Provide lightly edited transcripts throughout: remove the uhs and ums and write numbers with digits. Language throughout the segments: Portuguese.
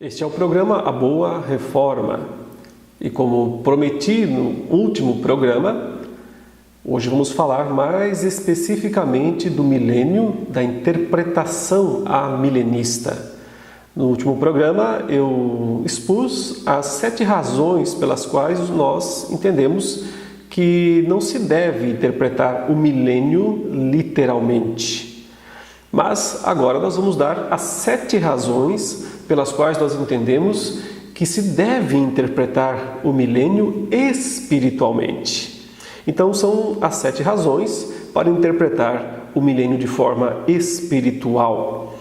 Este é o programa A Boa Reforma e, como prometi no último programa, hoje vamos falar mais especificamente do milênio, da interpretação amilenista. No último programa eu expus as 7 razões pelas quais nós entendemos que não se deve interpretar o milênio literalmente. Mas agora nós vamos dar as 7 razões pelas quais nós entendemos que se deve interpretar o milênio espiritualmente. Então são as 7 razões para interpretar o milênio de forma espiritual.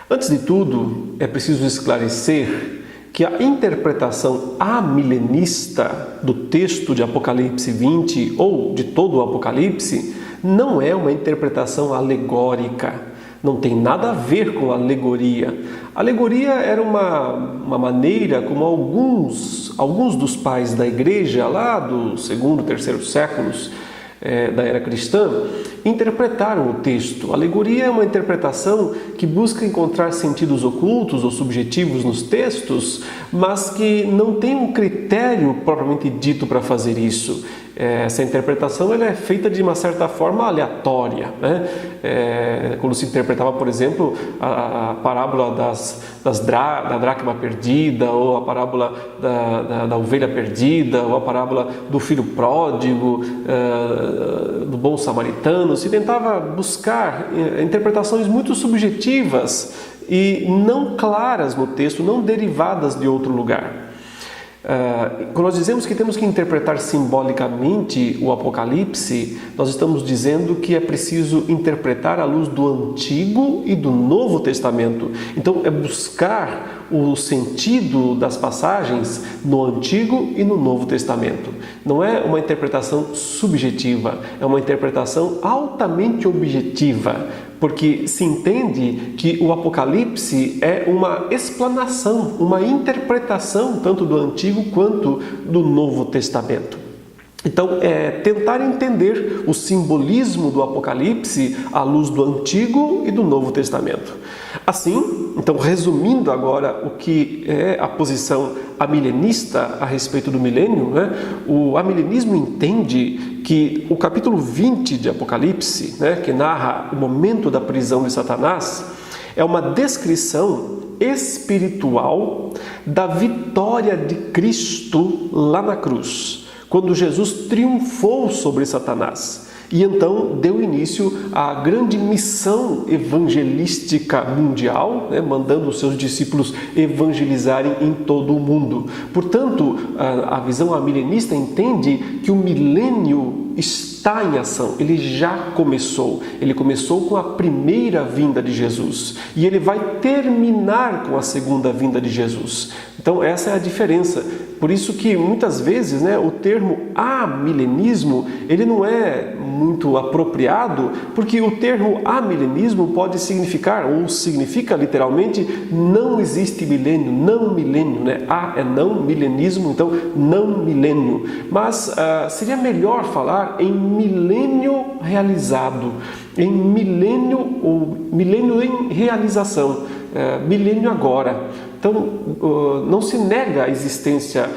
Antes de tudo, é preciso esclarecer que a interpretação amilenista do texto de Apocalipse 20 ou de todo o Apocalipse não é uma interpretação alegórica. Não tem nada a ver com alegoria. Alegoria era uma maneira como alguns dos pais da igreja, lá do 2º, 3º séculos da era cristã, interpretaram o texto. Alegoria é uma interpretação que busca encontrar sentidos ocultos ou subjetivos nos textos, mas que não tem um critério propriamente dito para fazer isso. Essa interpretação ela é feita de uma certa forma aleatória, né? Quando se interpretava, por exemplo, a parábola da dracma perdida, ou a parábola da ovelha perdida, ou a parábola do filho pródigo, do bom samaritano, se tentava buscar interpretações muito subjetivas e não claras no texto, não derivadas de outro lugar. Quando nós dizemos que temos que interpretar simbolicamente o Apocalipse, nós estamos dizendo que é preciso interpretar à luz do Antigo e do Novo Testamento. Então é buscar o sentido das passagens no Antigo e no Novo Testamento. Não é uma interpretação subjetiva, é uma interpretação altamente objetiva, porque se entende que o Apocalipse é uma explanação, uma interpretação tanto do Antigo quanto do Novo Testamento. Então, é tentar entender o simbolismo do Apocalipse à luz do Antigo e do Novo Testamento. Assim, então, resumindo agora o que é a posição amilenista a respeito do milênio, né? O amilenismo entende que o capítulo 20 de Apocalipse, né, que narra o momento da prisão de Satanás, é uma descrição espiritual da vitória de Cristo lá na cruz, quando Jesus triunfou sobre Satanás e então deu início à grande missão evangelística mundial, né, mandando os seus discípulos evangelizarem em todo o mundo. Portanto, a visão amilenista entende que o milênio está em ação, ele já começou. Ele começou com a primeira vinda de Jesus e ele vai terminar com a segunda vinda de Jesus. Então essa é a diferença. Por isso que muitas vezes, né, o termo amilenismo ele não é muito apropriado, porque o termo amilenismo pode significar, ou significa literalmente, não existe milênio, não milênio, né? É não, milenismo, então não milênio. Mas seria melhor falar em milênio realizado, em milênio ou milênio em realização, milênio agora. Então, não se nega a existência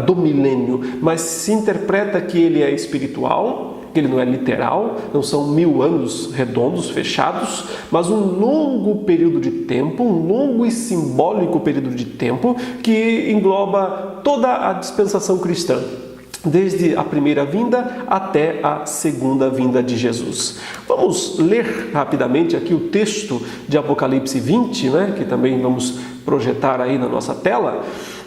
do milênio, mas se interpreta que ele é espiritual, que ele não é literal, não são 1000 anos redondos, fechados, mas um longo período de tempo, um longo e simbólico período de tempo que engloba toda a dispensação cristã, desde a primeira vinda até a segunda vinda de Jesus. Vamos ler rapidamente aqui o texto de Apocalipse 20, né, que também vamos projetar aí na nossa tela.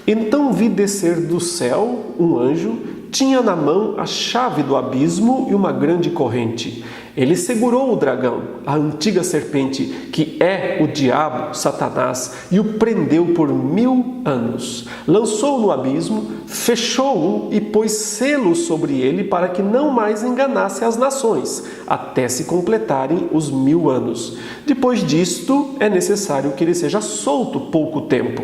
Então vi descer do céu um anjo, tinha na mão a chave do abismo e uma grande corrente. Ele segurou o dragão, a antiga serpente, que é o diabo, Satanás, e o prendeu por 1000 anos. Lançou-o no abismo, fechou-o e pôs selos sobre ele para que não mais enganasse as nações, até se completarem os 1000 anos. Depois disto, é necessário que ele seja solto pouco tempo.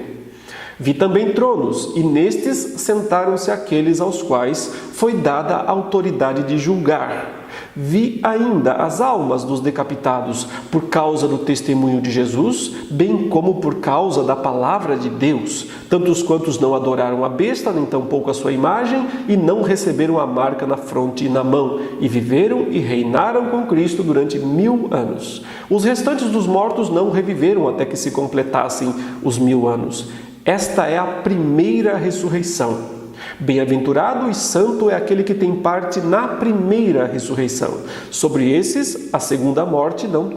Vi também tronos, e nestes sentaram-se aqueles aos quais foi dada a autoridade de julgar. Vi ainda as almas dos decapitados por causa do testemunho de Jesus, bem como por causa da palavra de Deus, tantos quantos não adoraram a besta, nem tampouco a sua imagem, e não receberam a marca na fronte e na mão, e viveram e reinaram com Cristo durante 1000 anos. Os restantes dos mortos não reviveram até que se completassem os 1000 anos. Esta é a primeira ressurreição. Bem-aventurado e santo é aquele que tem parte na primeira ressurreição. Sobre esses, a segunda morte não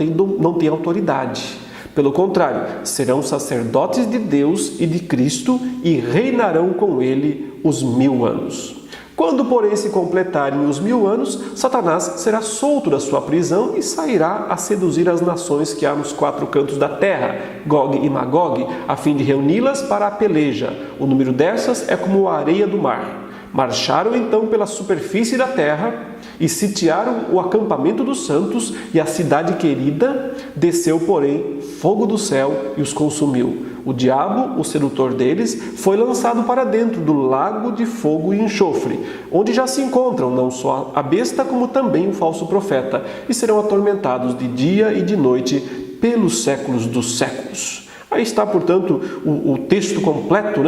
tem autoridade. Pelo contrário, serão sacerdotes de Deus e de Cristo e reinarão com ele os 1000 anos. Quando, porém, se completarem os 1000 anos, Satanás será solto da sua prisão e sairá a seduzir as nações que há nos 4 cantos da terra, Gog e Magog, a fim de reuni-las para a peleja. O número dessas é como a areia do mar. Marcharam então pela superfície da terra e sitiaram o acampamento dos santos, e a cidade querida desceu, porém, fogo do céu e os consumiu. O diabo, o sedutor deles, foi lançado para dentro do lago de fogo e enxofre, onde já se encontram não só a besta, como também o falso profeta, e serão atormentados de dia e de noite pelos séculos dos séculos. Aí está, portanto, o texto completo,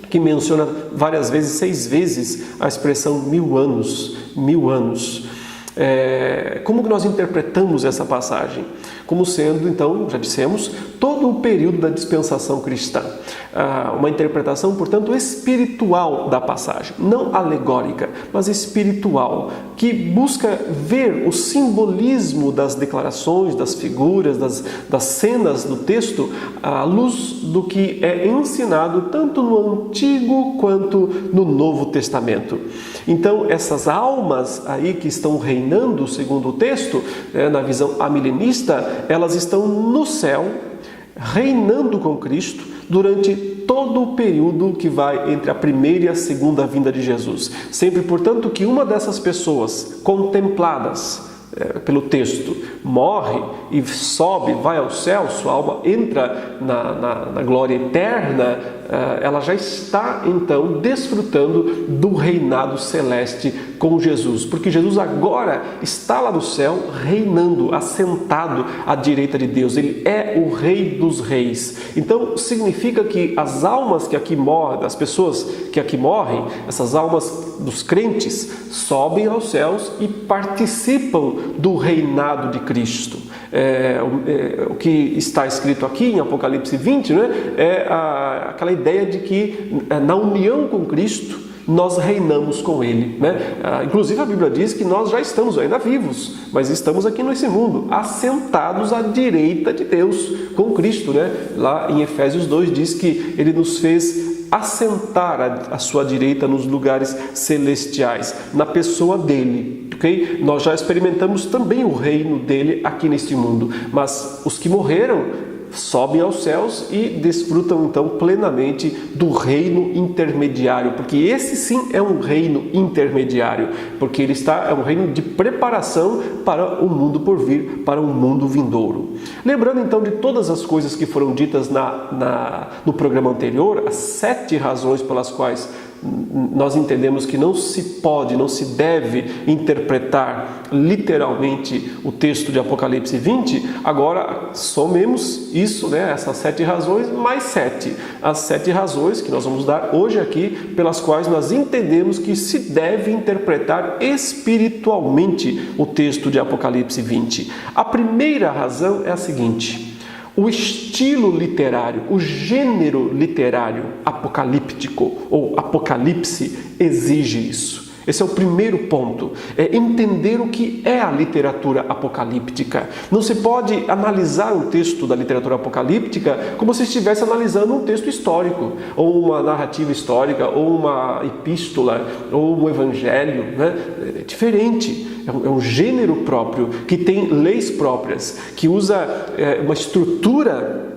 que menciona várias vezes, 6 vezes, a expressão 1000 anos, 1000 anos. Como que nós interpretamos essa passagem? Como sendo, então, já dissemos, todo o período da dispensação cristã. Uma interpretação, portanto, espiritual da passagem, não alegórica, mas espiritual, que busca ver o simbolismo das declarações, das figuras, das cenas do texto, à luz do que é ensinado tanto no Antigo quanto no Novo Testamento. Então, essas almas aí que estão reinando, segundo o texto, na visão amilenista, elas estão no céu, reinando com Cristo durante todo o período que vai entre a primeira e a segunda vinda de Jesus. Sempre, portanto, que uma dessas pessoas contempladas pelo texto morre e sobe, vai ao céu, sua alma entra na glória eterna, ela já está então desfrutando do reinado celeste com Jesus, porque Jesus agora está lá no céu reinando, assentado à direita de Deus. Ele é o Rei dos Reis. Então significa que as almas que aqui morrem, as pessoas que aqui morrem, essas almas dos crentes, sobem aos céus e participam do reinado de Cristo. O que está escrito aqui em Apocalipse 20, é aquela ideia de que na união com Cristo nós reinamos com Ele. Inclusive a Bíblia diz que nós já estamos ainda vivos, mas estamos aqui nesse mundo, assentados à direita de Deus com Cristo. Lá em Efésios 2 diz que Ele nos fez assentar à sua direita nos lugares celestiais, na pessoa dele. Okay? Nós já experimentamos também o reino dele aqui neste mundo, mas os que morreram sobem aos céus e desfrutam então plenamente do reino intermediário, porque esse sim é um reino intermediário, porque ele é um reino de preparação para o mundo por vir, para um mundo vindouro. Lembrando então de todas as coisas que foram ditas no programa anterior, as 7 razões pelas quais nós entendemos que não se deve interpretar literalmente o texto de Apocalipse 20, agora somemos isso, essas 7 razões, mais 7. As 7 razões que nós vamos dar hoje aqui, pelas quais nós entendemos que se deve interpretar espiritualmente o texto de Apocalipse 20. A primeira razão é a seguinte: o estilo literário, o gênero literário apocalíptico ou apocalipse exige isso. Esse é o primeiro ponto, é entender o que é a literatura apocalíptica. Não se pode analisar um texto da literatura apocalíptica como se estivesse analisando um texto histórico, ou uma narrativa histórica, ou uma epístola, ou um evangelho. É diferente. É um gênero próprio, que tem leis próprias, que usa uma estrutura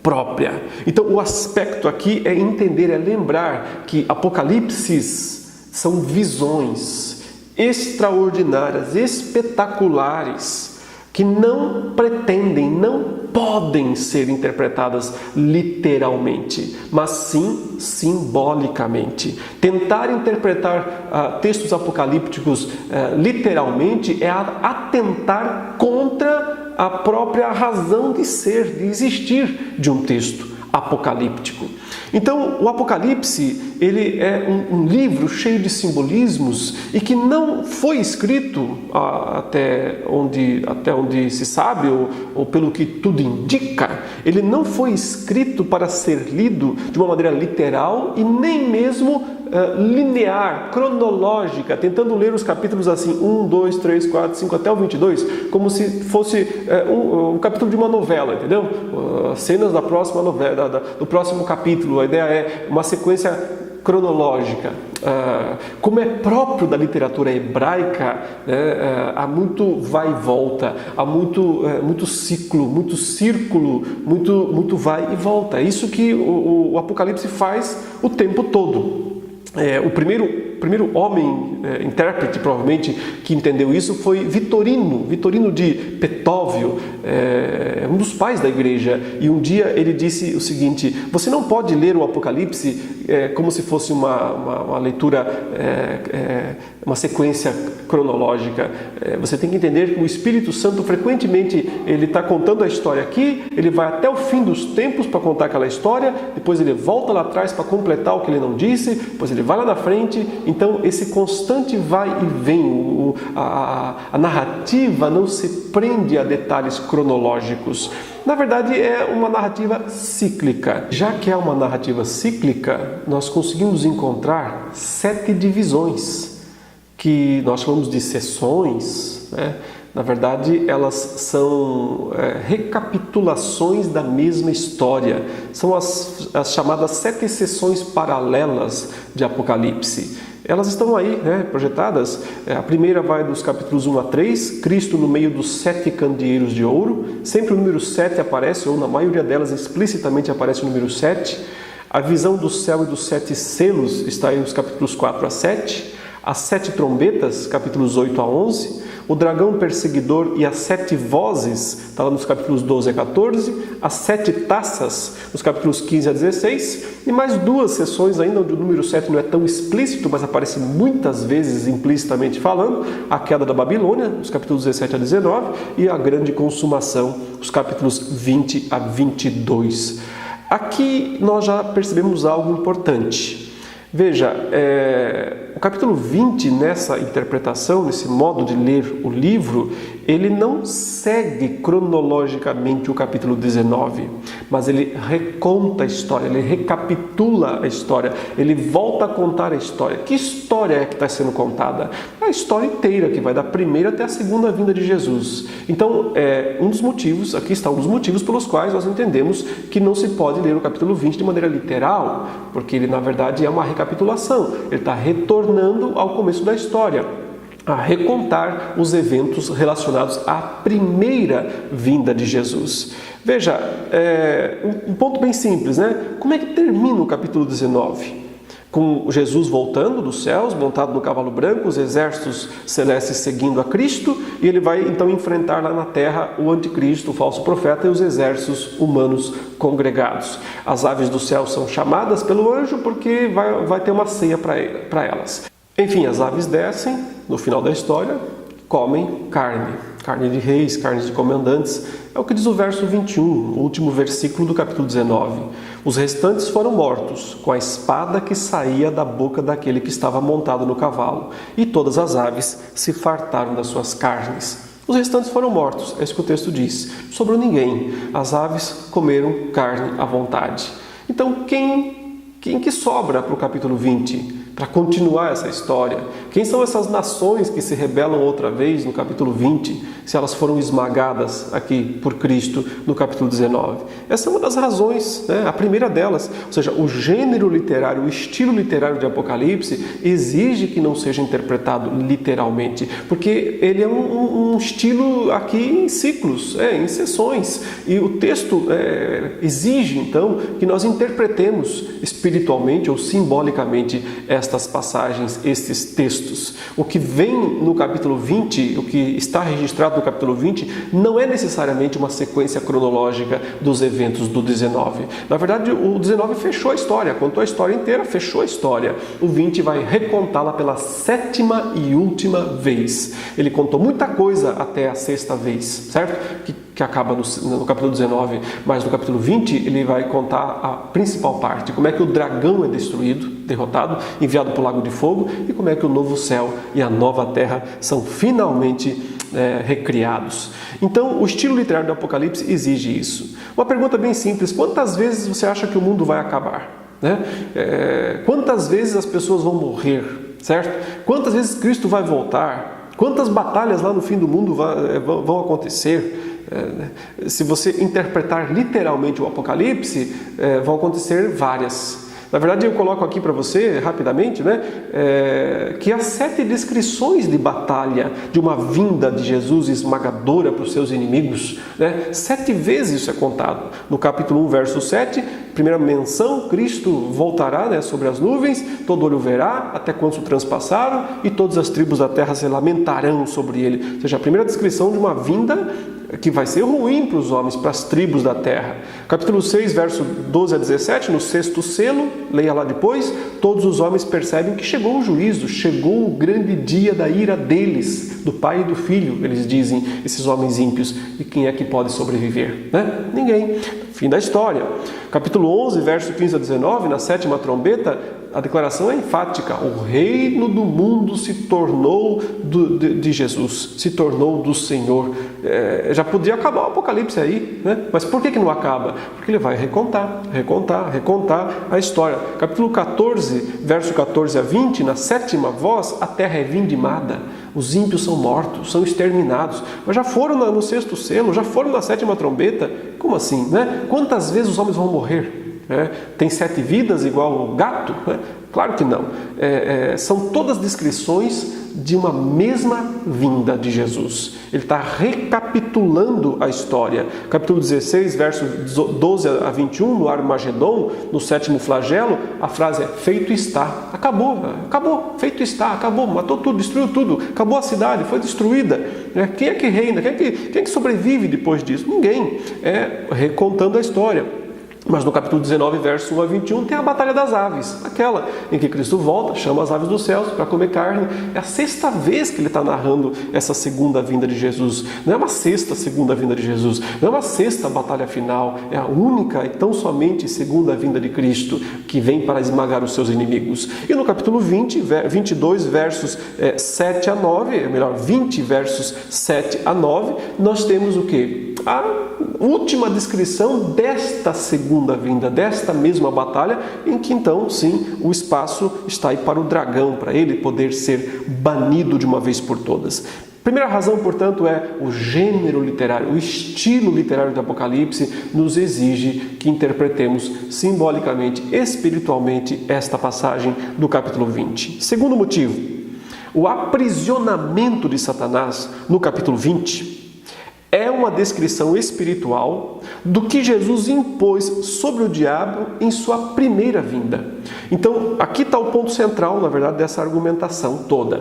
própria. Então, o aspecto aqui é entender, é lembrar que apocalipses são visões extraordinárias, espetaculares, que não pretendem, não podem ser interpretadas literalmente, mas sim simbolicamente. Tentar interpretar textos apocalípticos literalmente é atentar contra a própria razão de ser, de existir de um texto apocalíptico. Então, o Apocalipse, ele é um livro cheio de simbolismos e que não foi escrito até onde se sabe, ou pelo que tudo indica, ele não foi escrito para ser lido de uma maneira literal e nem mesmo linear, cronológica, tentando ler os capítulos assim, 1, 2, 3, 4, 5, até o 22, como se fosse um capítulo de uma novela, entendeu? Cenas da próxima novela, do próximo capítulo. A ideia é uma sequência cronológica. Como é próprio da literatura hebraica, há muito vai e volta, há muito ciclo, muito círculo, muito vai e volta. É isso que o Apocalipse faz o tempo todo. O primeiro homem, intérprete provavelmente, que entendeu isso foi Vitorino de Petóvio, um dos pais da igreja. E um dia ele disse o seguinte: você não pode ler o Apocalipse como se fosse uma leitura, uma sequência cronológica. Você tem que entender que o Espírito Santo frequentemente ele está contando a história aqui, ele vai até o fim dos tempos para contar aquela história, depois ele volta lá atrás para completar o que ele não disse, depois ele vai lá na frente. Então esse constante vai e vem, a narrativa não se prende a detalhes cronológicos. Na verdade é uma narrativa cíclica. Já que é uma narrativa cíclica, nós conseguimos encontrar 7 divisões, que nós chamamos de sessões, né? Na verdade, elas são recapitulações da mesma história. São as chamadas 7 sessões paralelas de Apocalipse. Elas estão aí, projetadas. A primeira vai dos capítulos 1 a 3, Cristo no meio dos 7 candeeiros de ouro. Sempre o número 7 aparece, ou na maioria delas explicitamente aparece o número 7. A visão do céu e dos 7 selos está aí nos capítulos 4 a 7. As 7 trombetas, capítulos 8 a 11. O dragão perseguidor e as 7 vozes, está lá nos capítulos 12 a 14. As 7 taças, nos capítulos 15 a 16. E mais 2 sessões ainda, onde o número 7 não é tão explícito, mas aparece muitas vezes implicitamente falando. A queda da Babilônia, nos capítulos 17 a 19. E a grande consumação, os capítulos 20 a 22. Aqui nós já percebemos algo importante. Veja, o capítulo 20, nessa interpretação, nesse modo de ler o livro, ele não segue cronologicamente o capítulo 19, mas ele reconta a história, ele recapitula a história, ele volta a contar a história. Que história é que está sendo contada? É a história inteira, que vai da primeira até a segunda vinda de Jesus. Então, aqui está um dos motivos pelos quais nós entendemos que não se pode ler o capítulo 20 de maneira literal, porque ele, na verdade, é uma recapitulação. Ele está retornando ao começo da história, a recontar os eventos relacionados à primeira vinda de Jesus. Veja, um ponto bem simples, né? Como é que termina o capítulo 19? Com Jesus voltando dos céus, montado no cavalo branco, os exércitos celestes seguindo a Cristo, e ele vai então enfrentar lá na terra o anticristo, o falso profeta, e os exércitos humanos congregados. As aves do céu são chamadas pelo anjo porque vai ter uma ceia para elas. Enfim, as aves descem, no final da história, comem carne de reis, carne de comandantes. É o que diz o verso 21, o último versículo do capítulo 19. Os restantes foram mortos, com a espada que saía da boca daquele que estava montado no cavalo, e todas as aves se fartaram das suas carnes. Os restantes foram mortos, é isso que o texto diz. Sobrou ninguém, as aves comeram carne à vontade. Então, quem que sobra para o capítulo 20? Para continuar essa história? Quem são essas nações que se rebelam outra vez no capítulo 20, se elas foram esmagadas aqui por Cristo no capítulo 19? Essa é uma das razões, a primeira delas. Ou seja, o gênero literário, o estilo literário de Apocalipse exige que não seja interpretado literalmente, porque ele é um estilo aqui em ciclos, em sessões, e o texto exige então que nós interpretemos espiritualmente ou simbolicamente estas passagens, estes textos. textos. O que vem no capítulo 20, o que está registrado no capítulo 20, não é necessariamente uma sequência cronológica dos eventos do 19. Na verdade, o 19 fechou a história, contou a história inteira, fechou a história. O 20 vai recontá-la pela 7ª e última vez. Ele contou muita coisa até a 6ª vez, certo? Que acaba no capítulo 19, mas no capítulo 20 ele vai contar a principal parte, como é que o dragão é destruído, derrotado, enviado para o lago de fogo, e como é que o novo céu e a nova terra são finalmente recriados. Então, o estilo literário do Apocalipse exige isso. Uma pergunta bem simples: quantas vezes você acha que o mundo vai acabar? Quantas vezes as pessoas vão morrer? Certo? Quantas vezes Cristo vai voltar? Quantas batalhas lá no fim do mundo vão acontecer? Se você interpretar literalmente o Apocalipse, vão acontecer várias. Na verdade, eu coloco aqui para você, rapidamente, que há 7 descrições de batalha, de uma vinda de Jesus esmagadora para os seus inimigos. 7 vezes isso é contado. No capítulo 1, verso 7, primeira menção: Cristo voltará sobre as nuvens, todo olho verá, até quantos o transpassaram, e todas as tribos da terra se lamentarão sobre ele. Ou seja, a primeira descrição de uma vinda que vai ser ruim para os homens, para as tribos da terra. Capítulo 6, verso 12 a 17, no 6º selo, leia lá depois, todos os homens percebem que chegou o juízo, chegou o grande dia da ira deles, do pai e do filho, eles dizem, esses homens ímpios. E quem é que pode sobreviver? Ninguém. Fim da história. Capítulo 11, verso 15 a 19, na 7ª trombeta, a declaração é enfática: o reino do mundo se tornou de Jesus, se tornou do Senhor. Já podia acabar o Apocalipse aí, mas por que não acaba? Porque ele vai recontar a história. Capítulo 14, verso 14 a 20, na 7ª voz, a terra é vindimada, os ímpios são mortos, são exterminados. Mas já foram no 6º selo, já foram na 7ª trombeta. Como assim? Quantas vezes os homens vão morrer? Tem 7 vidas igual o gato? Claro que não. São todas descrições de uma mesma vinda de Jesus. Ele está recapitulando a história. Capítulo 16, verso 12 a 21, no Armagedon, no 7º flagelo, a frase é: feito está. Acabou, feito está, acabou, matou tudo, destruiu tudo, acabou a cidade, foi destruída. Quem é que reina? Quem é que sobrevive depois disso? Ninguém. Recontando a história. Mas no capítulo 19, verso 1 a 21, tem a Batalha das Aves, aquela em que Cristo volta, chama as aves dos céus para comer carne. É a 6ª vez que ele está narrando essa segunda vinda de Jesus. Não é uma 6ª segunda vinda de Jesus, não é uma 6ª batalha final, é a única e tão somente segunda vinda de Cristo, que vem para esmagar os seus inimigos. E no capítulo 22, versos 7 a 9, melhor, 20 versos 7 a 9, nós temos o quê? A última descrição desta segunda vinda, desta mesma batalha, em que então, sim, o espaço está aí para o dragão, para ele poder ser banido de uma vez por todas. Primeira razão, portanto, é o gênero literário, o estilo literário do Apocalipse nos exige que interpretemos simbolicamente, espiritualmente, esta passagem do capítulo 20. Segundo motivo, o aprisionamento de Satanás no capítulo 20 é uma descrição espiritual do que Jesus impôs sobre o diabo em sua primeira vinda. Então, aqui está o ponto central, na verdade, dessa argumentação toda.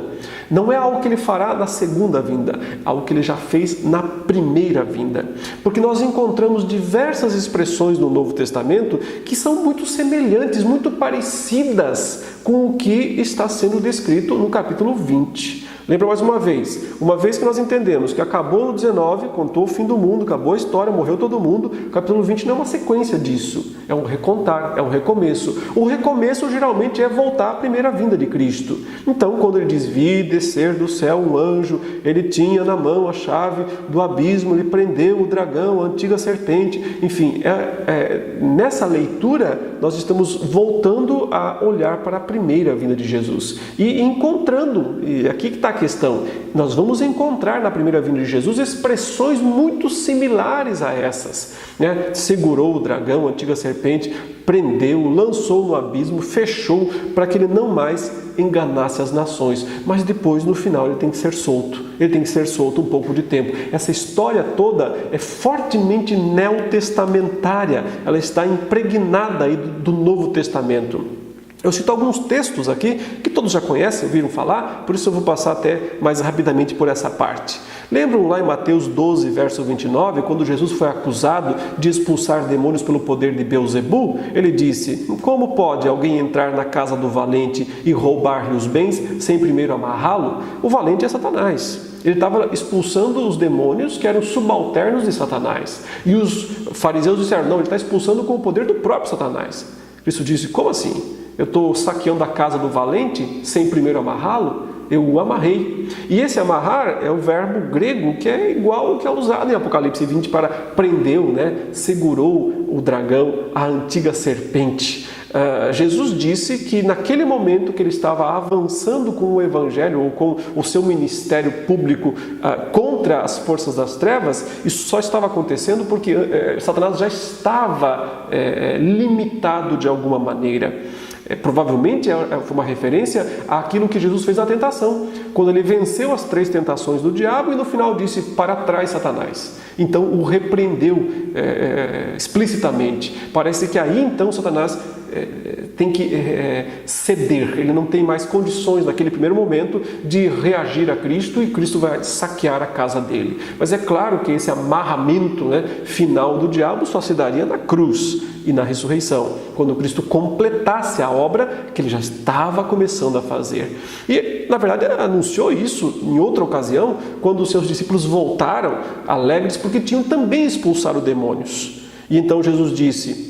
Não é algo que ele fará na segunda vinda, é algo que ele já fez na primeira vinda. Porque nós encontramos diversas expressões no Novo Testamento que são muito semelhantes, muito parecidas com o que está sendo descrito no capítulo 20. Lembra mais uma vez que nós entendemos que acabou no 19, contou o fim do mundo, acabou a história, morreu todo mundo, o capítulo 20 não é uma sequência disso, é um recontar, é um recomeço. O recomeço geralmente é voltar à primeira vinda de Cristo. Então, quando ele diz: vi descer do céu um anjo, ele tinha na mão a chave do abismo, ele prendeu o dragão, a antiga serpente, enfim, nessa leitura nós estamos voltando a olhar para a primeira vinda de Jesus e encontrando, e aqui que está a questão, nós vamos encontrar na primeira vinda de Jesus expressões muito similares a essas. Segurou o dragão, a antiga serpente, prendeu, lançou no abismo, fechou para que ele não mais enganasse as nações. Mas depois, no final, ele tem que ser solto. Ele tem que ser solto um pouco de tempo. Essa história toda é fortemente neotestamentária. Ela está impregnada aí do Novo Testamento. Eu cito alguns textos aqui que todos já conhecem, ouviram falar, por isso eu vou passar até mais rapidamente por essa parte. Lembram lá em Mateus 12, verso 29, quando Jesus foi acusado de expulsar demônios pelo poder de Beelzebu? Ele disse: como pode alguém entrar na casa do valente e roubar-lhe os bens sem primeiro amarrá-lo? O valente é Satanás. Ele estava expulsando os demônios que eram subalternos de Satanás. E os fariseus disseram: não, ele está expulsando com o poder do próprio Satanás. Cristo disse: como assim? Eu estou saqueando a casa do valente sem primeiro amarrá-lo? Eu o amarrei. E esse amarrar é o verbo grego que é igual ao que é usado em Apocalipse 20 para prendeu, segurou o dragão, a antiga serpente. Jesus disse que naquele momento que ele estava avançando com o evangelho ou com o seu ministério público contra as forças das trevas, isso só estava acontecendo porque Satanás já estava limitado de alguma maneira. Provavelmente foi uma referência àquilo que Jesus fez na tentação, quando ele venceu as 3 tentações do diabo e no final disse: para trás, Satanás. Então o repreendeu explicitamente. Parece que aí então Satanás tem que ceder, ele não tem mais condições naquele primeiro momento de reagir a Cristo e Cristo vai saquear a casa dele. Mas é claro que esse amarramento final do diabo só se daria na cruz e na ressurreição, quando Cristo completasse a obra que ele já estava começando a fazer. E, na verdade, ele anunciou isso em outra ocasião, quando os seus discípulos voltaram alegres porque tinham também expulsado demônios. E então Jesus disse: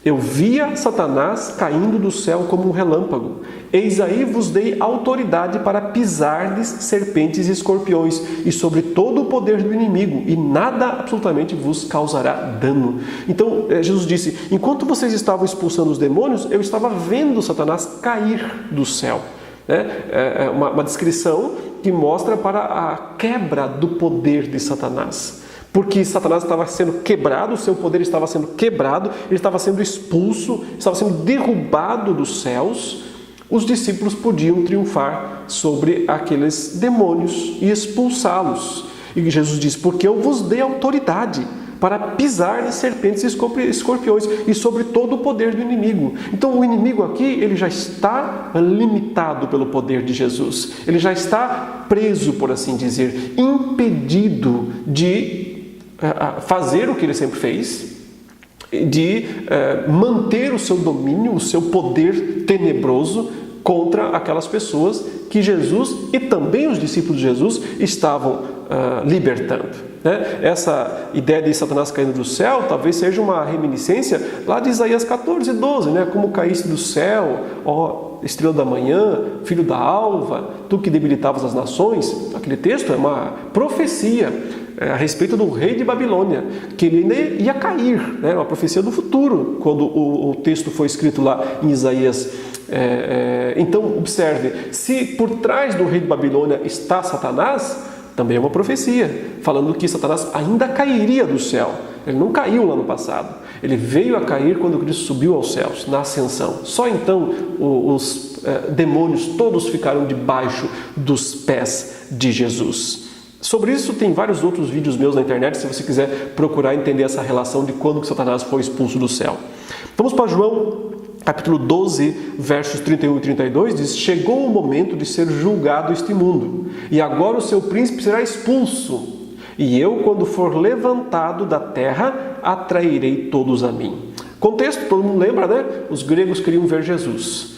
eu via Satanás caindo do céu como um relâmpago. Eis aí vos dei autoridade para pisardes serpentes e escorpiões e sobre todo o poder do inimigo, e nada absolutamente vos causará dano. Então Jesus disse: enquanto vocês estavam expulsando os demônios, eu estava vendo Satanás cair do céu. É uma descrição que mostra para a quebra do poder de Satanás. Porque Satanás estava sendo quebrado, o seu poder estava sendo quebrado, ele estava sendo expulso, estava sendo derrubado dos céus. Os discípulos podiam triunfar sobre aqueles demônios e expulsá-los. E Jesus diz: porque eu vos dei autoridade para pisar em serpentes e escorpiões e sobre todo o poder do inimigo. Então o inimigo aqui, ele já está limitado pelo poder de Jesus. Ele já está preso, por assim dizer, impedido de fazer o que ele sempre fez, de manter o seu domínio, o seu poder tenebroso contra aquelas pessoas que Jesus e também os discípulos de Jesus estavam libertando. Essa ideia de Satanás caindo do céu talvez seja uma reminiscência lá de Isaías 14:12, como caíste do céu, ó estrela da manhã, filho da alva, tu que debilitavas as nações. Aquele texto é uma profecia a respeito do rei de Babilônia, que ele ainda ia cair, uma profecia do futuro, quando o texto foi escrito lá em Isaías. Então, observe, se por trás do rei de Babilônia está Satanás, também é uma profecia, falando que Satanás ainda cairia do céu. Ele não caiu lá no passado, ele veio a cair quando Cristo subiu aos céus, na ascensão. Só então os demônios todos ficaram debaixo dos pés de Jesus. Sobre isso tem vários outros vídeos meus na internet, se você quiser procurar entender essa relação de quando que Satanás foi expulso do céu. Vamos para João, capítulo 12, versos 31 e 32, diz: chegou o momento de ser julgado este mundo, e agora o seu príncipe será expulso, e eu, quando for levantado da terra, atrairei todos a mim. Contexto, todo mundo lembra, Os gregos queriam ver Jesus.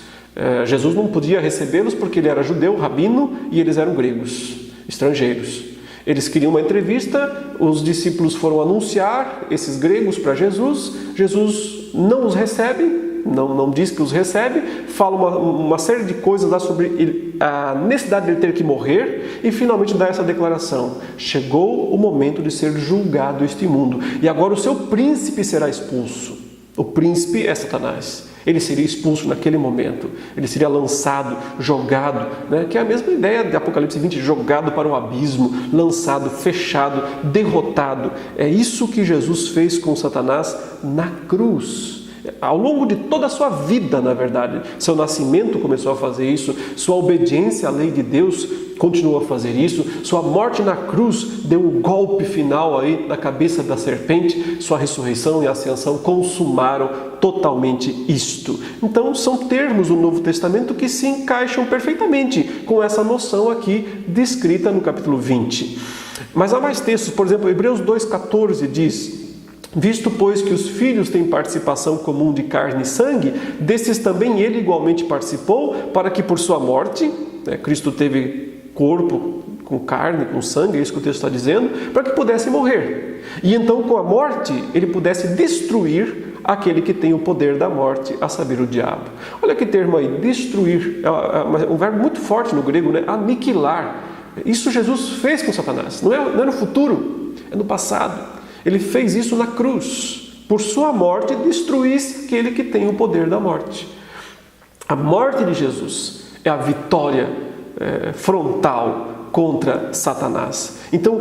Jesus não podia recebê-los porque ele era judeu, rabino, e eles eram gregos, estrangeiros. Eles queriam uma entrevista, os discípulos foram anunciar esses gregos para Jesus. Jesus não os recebe, não diz que os recebe, fala uma série de coisas lá sobre a necessidade de ele ter que morrer e finalmente dá essa declaração: chegou o momento de ser julgado este mundo e agora o seu príncipe será expulso. O príncipe é Satanás. Ele seria expulso naquele momento, ele seria lançado, jogado, que é a mesma ideia de Apocalipse 20, jogado para o abismo, lançado, fechado, derrotado. É isso que Jesus fez com Satanás na cruz. Ao longo de toda a sua vida, na verdade, seu nascimento começou a fazer isso, sua obediência à lei de Deus continuou a fazer isso, sua morte na cruz deu o golpe final aí na cabeça da serpente, sua ressurreição e ascensão consumaram totalmente isto. Então, são termos do Novo Testamento que se encaixam perfeitamente com essa noção aqui descrita no capítulo 20. Mas há mais textos, por exemplo, Hebreus 2,14 diz: visto, pois, que os filhos têm participação comum de carne e sangue, desses também ele igualmente participou, para que por sua morte, Cristo teve corpo com carne, com sangue, é isso que o texto está dizendo, para que pudesse morrer. E então, com a morte, ele pudesse destruir aquele que tem o poder da morte, a saber, o diabo. Olha que termo aí, destruir, é um verbo muito forte no grego, né? Aniquilar. Isso Jesus fez com Satanás, não é no futuro, é no passado. Ele fez isso na cruz. Por sua morte, destruísse aquele que tem o poder da morte. A morte de Jesus é a vitória frontal contra Satanás. Então,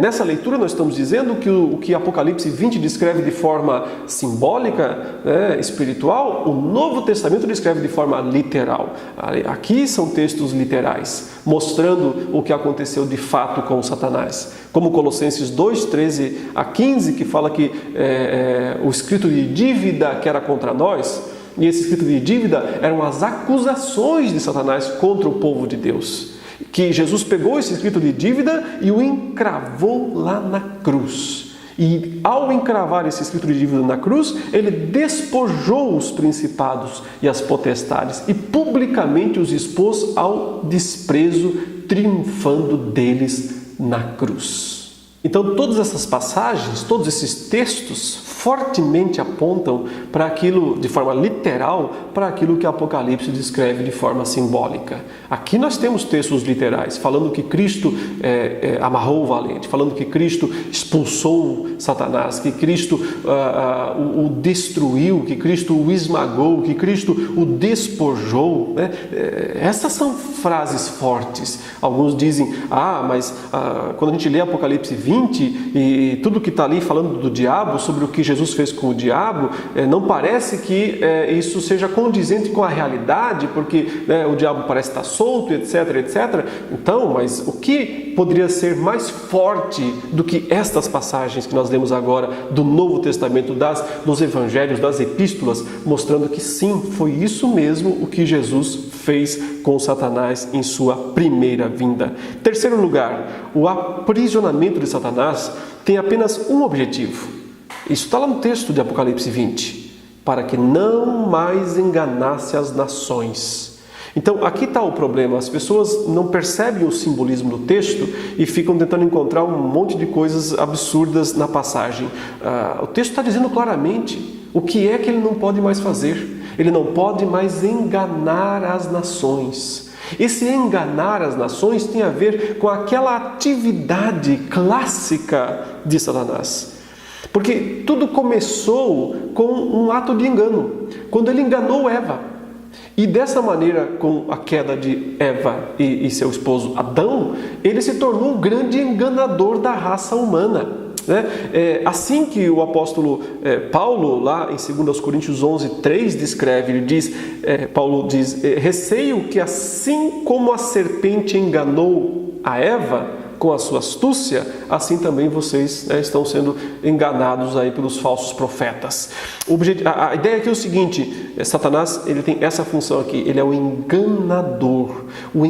nessa leitura nós estamos dizendo que o que Apocalipse 20 descreve de forma simbólica, espiritual, o Novo Testamento descreve de forma literal. Aqui são textos literais, mostrando o que aconteceu de fato com Satanás. Como Colossenses 2, 13 a 15, que fala que o escrito de dívida que era contra nós, e esse escrito de dívida eram as acusações de Satanás contra o povo de Deus. Que Jesus pegou esse escrito de dívida e o encravou lá na cruz. E ao encravar esse escrito de dívida na cruz, ele despojou os principados e as potestades e publicamente os expôs ao desprezo, triunfando deles na cruz. Então, todas essas passagens, todos esses textos fortemente apontam para aquilo, de forma literal, para aquilo que Apocalipse descreve de forma simbólica. Aqui nós temos textos literais, falando que Cristo amarrou o valente, falando que Cristo expulsou Satanás, que Cristo o destruiu, que Cristo o esmagou, que Cristo o despojou. Né? Essas são frases fortes. Alguns dizem, mas quando a gente lê Apocalipse 20 e tudo que está ali falando do diabo, sobre o que Jesus fez com o diabo, não parece que isso seja condizente com a realidade, porque o diabo parece estar solto, etc, etc. Então, mas o que poderia ser mais forte do que estas passagens que nós lemos agora do Novo Testamento, dos Evangelhos, das Epístolas, mostrando que sim, foi isso mesmo o que Jesus fez com Satanás em sua primeira vinda. Terceiro lugar, o aprisionamento de Satanás tem apenas um objetivo. Isso está lá no texto de Apocalipse 20. Para que não mais enganasse as nações. Então, aqui está o problema. As pessoas não percebem o simbolismo do texto e ficam tentando encontrar um monte de coisas absurdas na passagem. O texto está dizendo claramente o que é que ele não pode mais fazer. Ele não pode mais enganar as nações. Esse enganar as nações tem a ver com aquela atividade clássica de Satanás. Porque tudo começou com um ato de engano, quando ele enganou Eva. E dessa maneira, com a queda de Eva e seu esposo Adão, ele se tornou o grande enganador da raça humana. Assim que o apóstolo Paulo, lá em 2 Coríntios 11, 3, descreve, Paulo diz, receio que assim como a serpente enganou a Eva com a sua astúcia, assim também vocês estão sendo enganados aí pelos falsos profetas. A ideia aqui é o seguinte, Satanás ele tem essa função aqui, ele é o enganador. O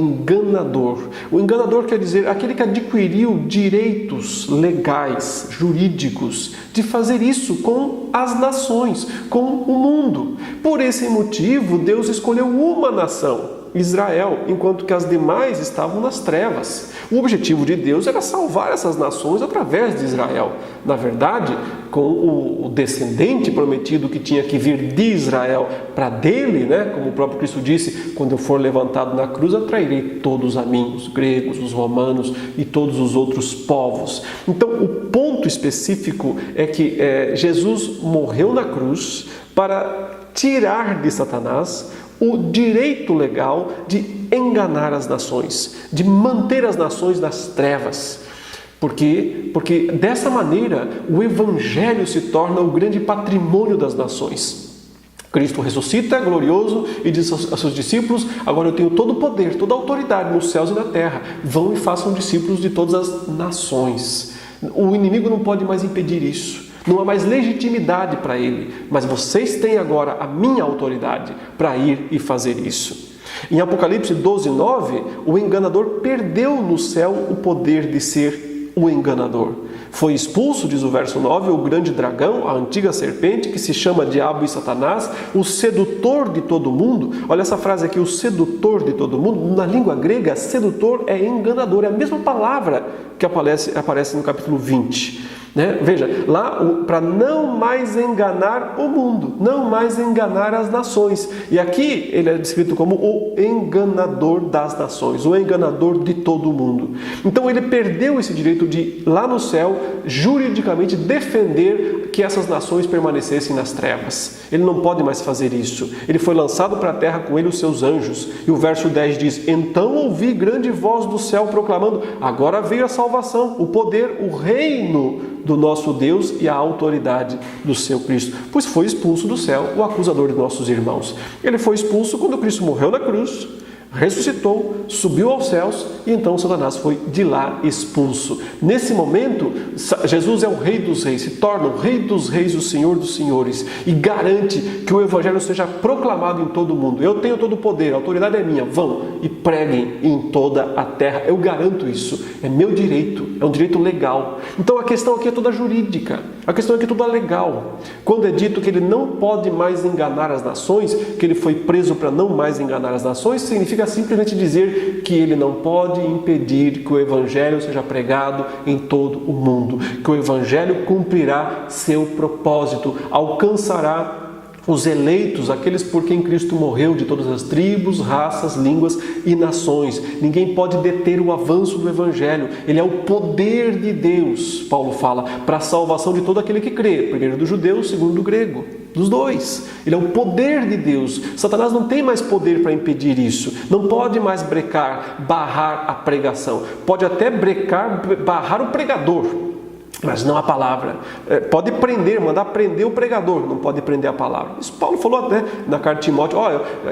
enganador quer dizer aquele que adquiriu direitos legais, jurídicos, de fazer isso com as nações, com o mundo. Por esse motivo, Deus escolheu uma nação, Israel, enquanto que as demais estavam nas trevas. O objetivo de Deus era salvar essas nações através de Israel. Na verdade, com o descendente prometido que tinha que vir de Israel para dele, como o próprio Cristo disse, quando eu for levantado na cruz, atrairei todos a mim, os gregos, os romanos e todos os outros povos. Então, o ponto específico é que Jesus morreu na cruz para tirar de Satanás o direito legal de enganar as nações, de manter as nações nas trevas. Por quê? Porque dessa maneira o Evangelho se torna o grande patrimônio das nações. Cristo ressuscita, glorioso, e diz aos seus discípulos, agora eu tenho todo o poder, toda a autoridade nos céus e na terra. Vão e façam discípulos de todas as nações. O inimigo não pode mais impedir isso. Não há mais legitimidade para ele, mas vocês têm agora a minha autoridade para ir e fazer isso. Em Apocalipse 12:9, o enganador perdeu no céu o poder de ser o enganador. Foi expulso, diz o verso 9, o grande dragão, a antiga serpente, que se chama Diabo e Satanás, o sedutor de todo mundo. Olha essa frase aqui, o sedutor de todo mundo. Na língua grega, sedutor é enganador, é a mesma palavra que aparece no capítulo 20. Veja, lá para não mais enganar o mundo, não mais enganar as nações. E aqui ele é descrito como o enganador das nações, o enganador de todo o mundo. Então ele perdeu esse direito de, lá no céu, juridicamente defender que essas nações permanecessem nas trevas. Ele não pode mais fazer isso. Ele foi lançado para a terra com ele os seus anjos. E o verso 10 diz: então ouvi grande voz do céu proclamando: agora veio a salvação, o poder, o reino do nosso Deus e a autoridade do seu Cristo. Pois foi expulso do céu o acusador de nossos irmãos. Ele foi expulso quando Cristo morreu na cruz, ressuscitou, subiu aos céus e então Satanás foi de lá expulso. Nesse momento, Jesus é o Rei dos Reis, se torna o Rei dos Reis, o Senhor dos Senhores, e garante que o Evangelho seja proclamado em todo o mundo. Eu tenho todo o poder, a autoridade é minha, vão e preguem em toda a terra. Eu garanto isso, é meu direito, é um direito legal. Então a questão aqui é toda jurídica, a questão aqui é toda legal. Quando é dito que ele não pode mais enganar as nações, que ele foi preso para não mais enganar as nações, significa simplesmente dizer que ele não pode impedir que o Evangelho seja pregado em todo o mundo, que o Evangelho cumprirá seu propósito, alcançará os eleitos, aqueles por quem Cristo morreu, de todas as tribos, raças, línguas e nações. Ninguém pode deter o avanço do Evangelho. Ele é o poder de Deus, Paulo fala, para a salvação de todo aquele que crê, primeiro do judeu, segundo do grego, dos dois. Ele é o poder de Deus. Satanás não tem mais poder para impedir isso. Não pode mais barrar a pregação. Pode até barrar o pregador, mas não a palavra. Pode prender, mandar prender o pregador, não pode prender a palavra. Isso Paulo falou até na carta de Timóteo: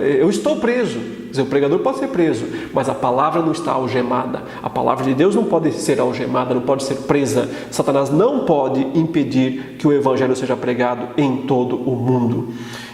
eu estou preso. Quer dizer, o pregador pode ser preso, mas a palavra não está algemada. A palavra de Deus não pode ser algemada, não pode ser presa. Satanás não pode impedir que o Evangelho seja pregado em todo o mundo.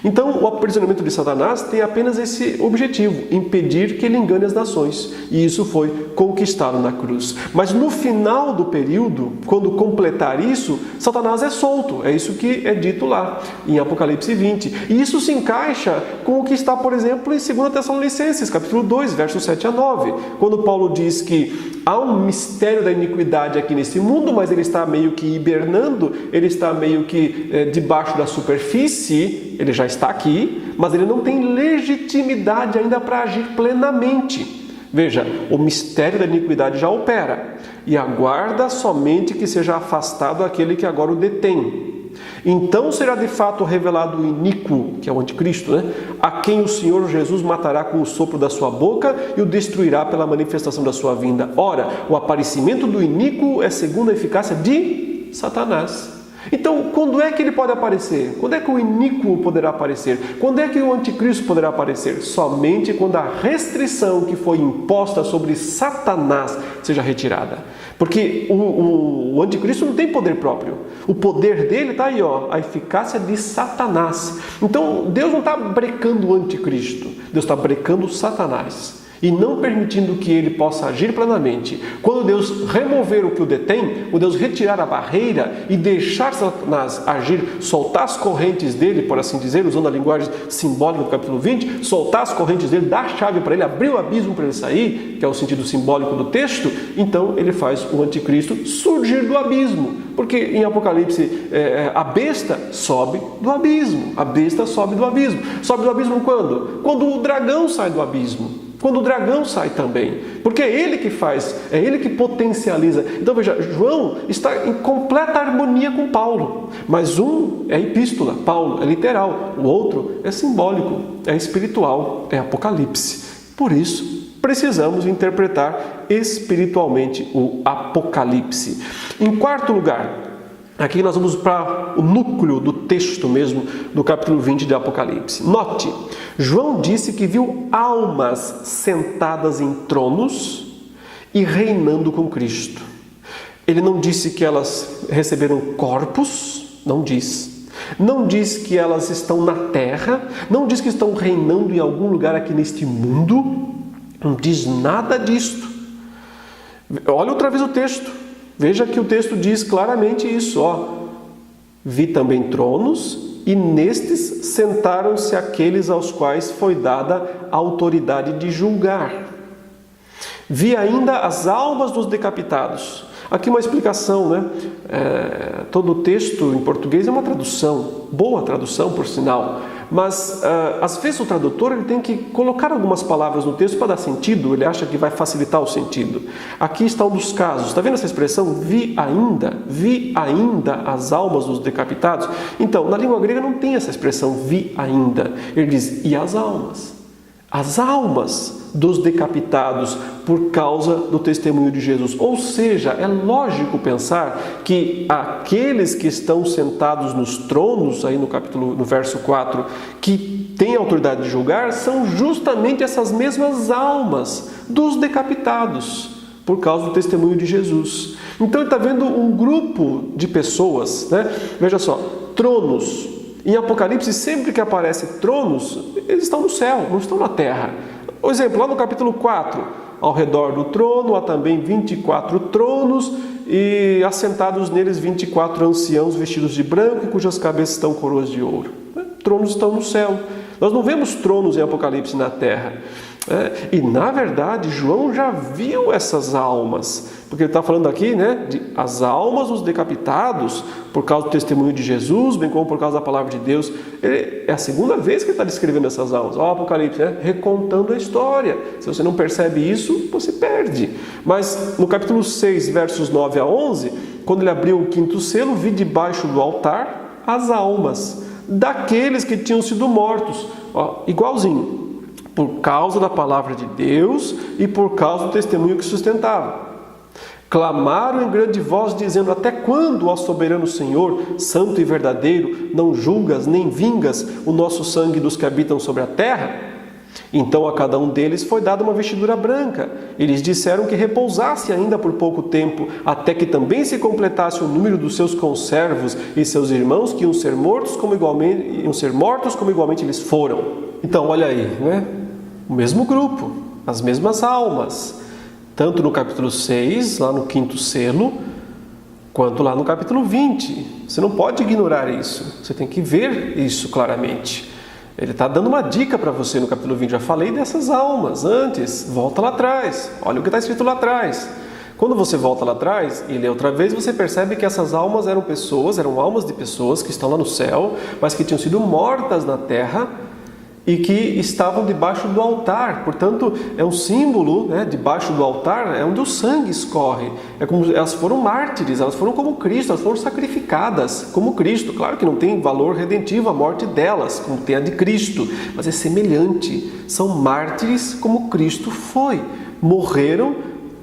Então, o aprisionamento de Satanás tem apenas esse objetivo: impedir que ele engane as nações. E isso foi conquistado na cruz. Mas no final do período, quando completar isso, Satanás é solto. É isso que é dito lá em Apocalipse 20. E isso se encaixa com o que está, por exemplo, em 2 Tessalonicenses, capítulo 2, versos 7 a 9. Quando Paulo diz que há um mistério da iniquidade aqui nesse mundo, mas ele está meio que hibernando, ele está meio que debaixo da superfície. Ele já está aqui, mas ele não tem legitimidade ainda para agir plenamente. Veja, o mistério da iniquidade já opera e aguarda somente que seja afastado aquele que agora o detém. Então será de fato revelado o iníquo, que é o anticristo, a quem o Senhor Jesus matará com o sopro da sua boca e o destruirá pela manifestação da sua vinda. Ora, o aparecimento do iníquo é segundo a eficácia de Satanás. Então, quando é que ele pode aparecer? Quando é que o iníquo poderá aparecer? Quando é que o anticristo poderá aparecer? Somente quando a restrição que foi imposta sobre Satanás seja retirada. Porque o anticristo não tem poder próprio. O poder dele está aí, a eficácia de Satanás. Então, Deus não está brecando o anticristo. Deus está brecando Satanás e não permitindo que ele possa agir plenamente. Quando Deus remover o que o detém, o Deus retirar a barreira e deixar Satanás agir, soltar as correntes dele, por assim dizer, usando a linguagem simbólica do capítulo 20, soltar as correntes dele, dar a chave para ele, abrir o abismo para ele sair, que é o sentido simbólico do texto, então ele faz o anticristo surgir do abismo. Porque em Apocalipse a besta sobe do abismo. A besta sobe do abismo. Sobe do abismo quando? Quando o dragão sai do abismo. Quando o dragão sai também, porque é ele que faz, é ele que potencializa. Então veja, João está em completa harmonia com Paulo, mas um é epístola, Paulo é literal, o outro é simbólico, é espiritual, é Apocalipse. Por isso, precisamos interpretar espiritualmente o Apocalipse. Em quarto lugar, aqui nós vamos para o núcleo do texto mesmo, do capítulo 20 de Apocalipse. Note, João disse que viu almas sentadas em tronos e reinando com Cristo. Ele não disse que elas receberam corpos, Não diz. Não diz que elas estão na terra, não diz que estão reinando em algum lugar aqui neste mundo, não diz nada disto. Olha outra vez o texto, veja que o texto diz claramente isso, ó. Vi também tronos, e nestes sentaram-se aqueles aos quais foi dada a autoridade de julgar. Vi ainda as almas dos decapitados. Aqui uma explicação, né? Todo o texto em português é uma tradução, boa tradução por sinal, mas às vezes o tradutor ele tem que colocar algumas palavras no texto para dar sentido, ele acha que vai facilitar o sentido. Aqui está um dos casos, está vendo essa expressão? Vi ainda as almas dos decapitados. Então, na língua grega não tem essa expressão vi ainda, ele diz e as almas. As almas dos decapitados por causa do testemunho de Jesus. Ou seja, é lógico pensar que aqueles que estão sentados nos tronos, aí no verso 4, que têm a autoridade de julgar, são justamente essas mesmas almas dos decapitados por causa do testemunho de Jesus. Então ele está vendo um grupo de pessoas, né? Veja só, tronos. Em Apocalipse, sempre que aparece tronos, eles estão no céu, não estão na terra. Por exemplo, lá no capítulo 4, ao redor do trono há também 24 tronos e assentados neles 24 anciãos vestidos de branco e cujas cabeças estão coroas de ouro. Tronos estão no céu. Nós não vemos tronos em Apocalipse na terra. E na verdade João já viu essas almas, porque ele está falando aqui, né, de as almas dos decapitados por causa do testemunho de Jesus, bem como por causa da palavra de Deus. É a segunda vez que ele está descrevendo essas almas. Olha o Apocalipse, né, recontando a história. Se você não percebe isso, você perde. Mas no capítulo 6, versos 9 a 11, quando ele abriu o quinto selo, vi debaixo do altar as almas daqueles que tinham sido mortos. Igualzinho. Por causa da palavra de Deus e por causa do testemunho que sustentava. Clamaram em grande voz, dizendo: até quando, ó soberano Senhor, santo e verdadeiro, não julgas nem vingas o nosso sangue dos que habitam sobre a terra? Então a cada um deles foi dada uma vestidura branca. Eles disseram que repousasse ainda por pouco tempo, até que também se completasse o número dos seus conservos e seus irmãos, que iam ser mortos como igualmente eles foram. Então olha aí, né? O mesmo grupo, as mesmas almas, tanto no capítulo 6, lá no quinto selo, quanto lá no capítulo 20. Você não pode ignorar isso, você tem que ver isso claramente. Ele está dando uma dica para você no capítulo 20, já falei dessas almas antes, volta lá atrás, olha o que está escrito lá atrás. Quando você volta lá atrás e lê outra vez, você percebe que essas almas eram almas de pessoas que estão lá no céu, mas que tinham sido mortas na terra, e que estavam debaixo do altar. Portanto, é um símbolo, né? Debaixo do altar é onde o sangue escorre. É como elas foram mártires, elas foram como Cristo, elas foram sacrificadas como Cristo. Claro que não tem valor redentivo a morte delas, como tem a de Cristo, mas é semelhante. São mártires como Cristo foi. Morreram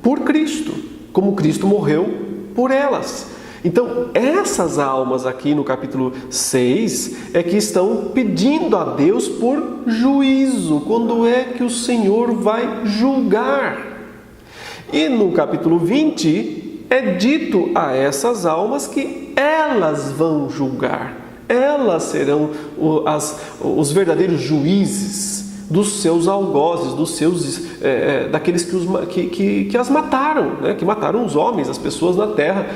por Cristo, como Cristo morreu por elas. Então, essas almas aqui no capítulo 6 é que estão pedindo a Deus por juízo. Quando é que o Senhor vai julgar? E no capítulo 20 é dito a essas almas que elas vão julgar. Elas serão os verdadeiros juízes dos seus algozes, daqueles que as mataram, né? Que mataram os homens, as pessoas na terra,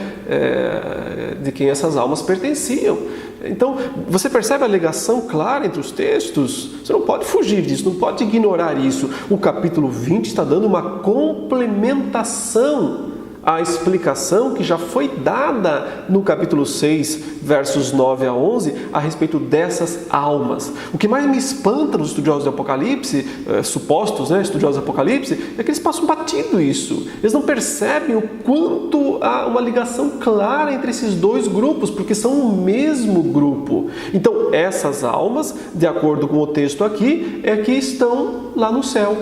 de quem essas almas pertenciam. Então, você percebe a ligação clara entre os textos? Você não pode fugir disso, não pode ignorar isso. O capítulo 20 está dando uma complementação à explicação que já foi dada no capítulo 6, versos 9 a 11, a respeito dessas almas. O que mais me espanta nos estudiosos do Apocalipse, supostos, né, estudiosos do Apocalipse, é que eles passam batido isso. Eles não percebem o quanto há uma ligação clara entre esses dois grupos, porque são o mesmo grupo. Então, essas almas, de acordo com o texto aqui, é que estão lá no céu,